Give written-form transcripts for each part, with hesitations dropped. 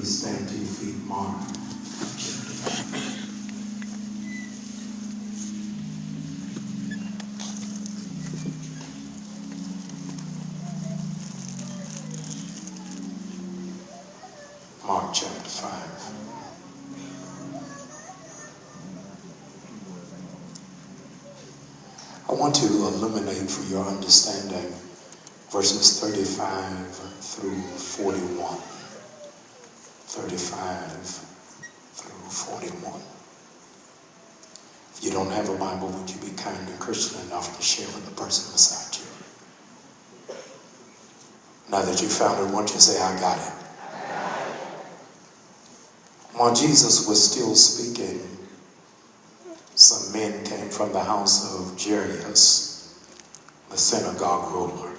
please stand to your feet. Mark. Mark chapter 5. I want to illuminate for your understanding verses 35 through 41. 35 through 41. If you don't have a Bible, would you be kind and Christian enough to share with the person beside you? Now that you found it, won't you say, I got it? While Jesus was still speaking, some men came from the house of Jairus, the synagogue ruler.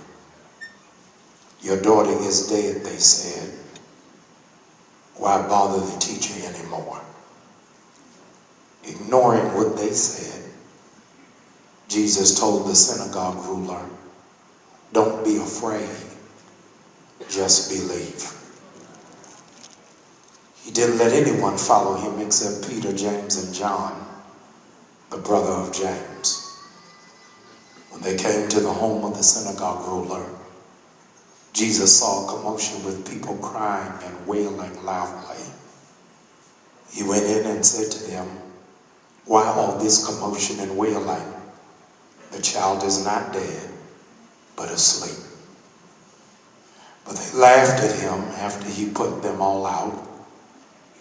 Your daughter is dead, they said. Why bother the teacher anymore? Ignoring what they said, Jesus told the synagogue ruler, don't be afraid, just believe. He didn't let anyone follow him except Peter, James, and John, the brother of James. When they came to the home of the synagogue ruler, Jesus saw a commotion with people crying and wailing loudly. He went in and said to them, why all this commotion and wailing? The child is not dead, but asleep. But they laughed at him after he put them all out.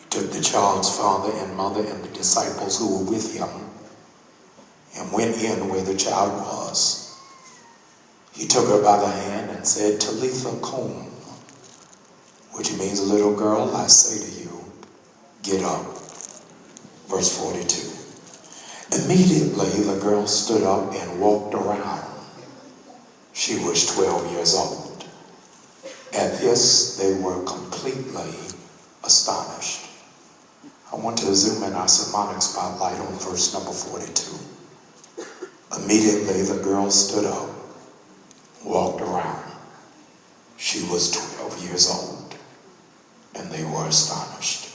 He took the child's father and mother and the disciples who were with him and went in where the child was. He took her by the hand and said, Talitha cum, which means, little girl, I say to you, get up. Verse 42. Immediately the girl stood up and walked around. She was 12 years old. At this, they were completely astonished. I want to zoom in our sermonic spotlight on verse number 42. Immediately the girl stood up, walked around. She was 12 years old, and they were astonished.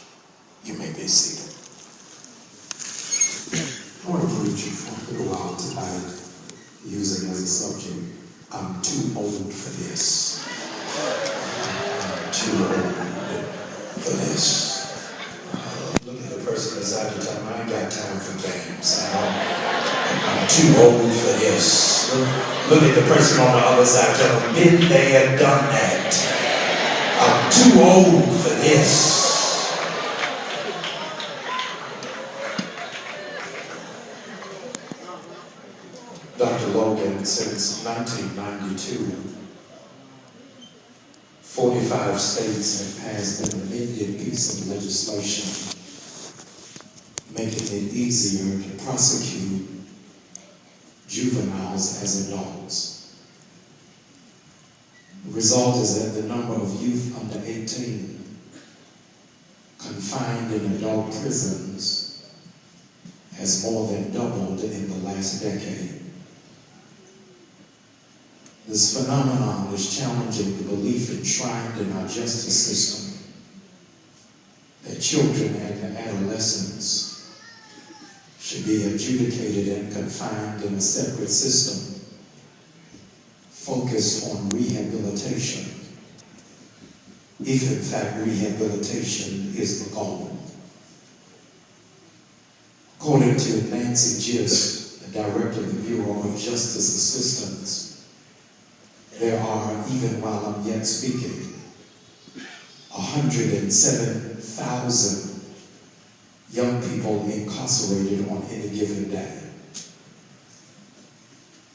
You may be seated. I want to preach you for a little while tonight, using as a subject, I'm too old for this. I'm too old for this. Look at the person beside you, tell them, I ain't got time for games. I'm too old for this. Look at the person on the other side, tell them, been there, done that. I'm too old for this. Dr. Logan, since 1992, 45 states have passed an amended piece of legislation making it easier to prosecute juveniles as adults. The result is that the number of youth under 18 confined in adult prisons has more than doubled in the last decade. This phenomenon is challenging the belief enshrined in our justice system that children and adolescents should be adjudicated and confined in a separate system focused on rehabilitation, if in fact rehabilitation is the goal. According to Nancy Gist, the director of the Bureau of Justice Assistance, there are, even while I'm yet speaking, 107,000 young people incarcerated on any given day.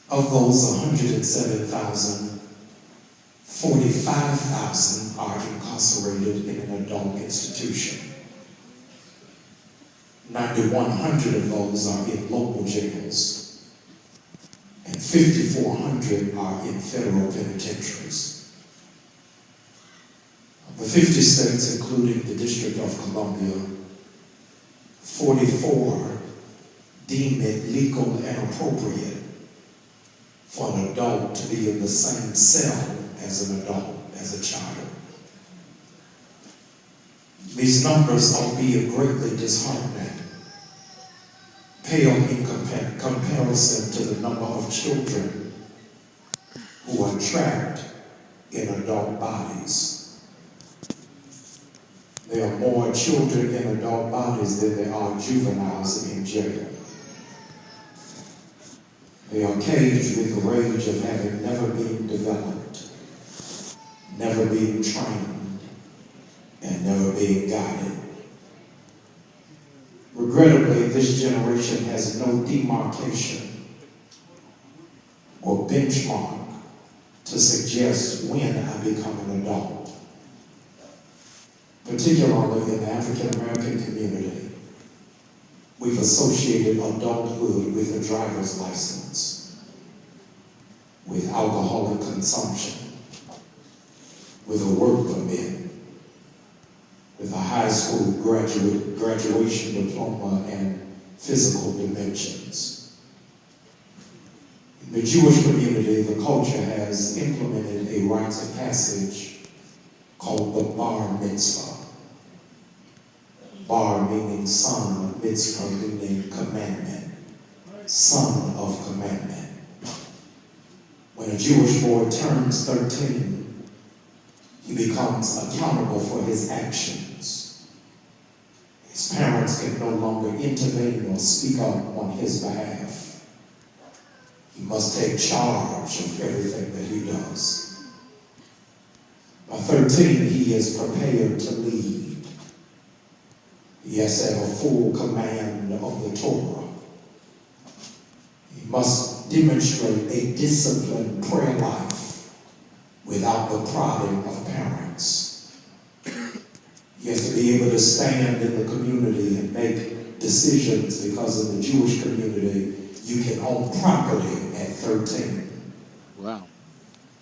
Of those 107,000, 45,000 are incarcerated in an adult institution. 9,100 of those are in local jails, and 5,400 are in federal penitentiaries. Of the 50 states, including the District of Columbia, 44 deem it legal and appropriate for an adult to be in the same cell as an adult, as a child. These numbers, albeit greatly disheartening, pale in comparison to the number of children who are trapped in adult bodies. There are more children in adult bodies than there are juveniles in jail. They are caged with the rage of having never been developed, never being trained, and never being guided. Regrettably, this generation has no demarcation or benchmark to suggest when I become an adult. Particularly in the African American community, we've associated adulthood with a driver's license, with alcoholic consumption, with a work permit, with a high school graduation diploma and physical dimensions. In the Jewish community, the culture has implemented a rite of passage called the bar mitzvah. Bar meaning son, mitzvah meaning commandment, son of commandment. When a Jewish boy turns 13, he becomes accountable for his actions. His parents can no longer intervene or speak up on his behalf. He must take charge of everything that he does. By 13, he is prepared to lead. He has to have a full command of the Torah. He must demonstrate a disciplined prayer life without the prodding of parents. He has to be able to stand in the community and make decisions, because in the Jewish community, you can own property at 13. Wow.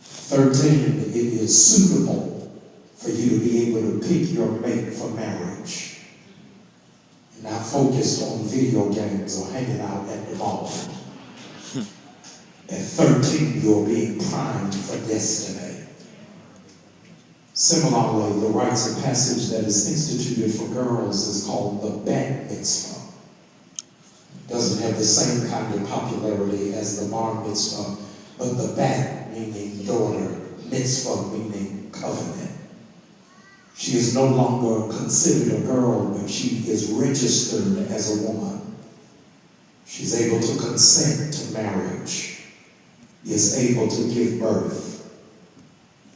13, it is suitable for you to be able to pick your mate for marriage. You're not focused on video games or hanging out at the mall. At 13, you're being primed for destiny. Similarly, the rites of passage that is instituted for girls is called the bat mitzvah. It doesn't have the same kind of popularity as the bar mitzvah, but the bat meaning daughter, mitzvah meaning covenant. She is no longer considered a girl, but she is registered as a woman. She's able to consent to marriage, is able to give birth.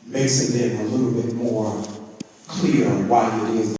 Makes it then a little bit more clear why it is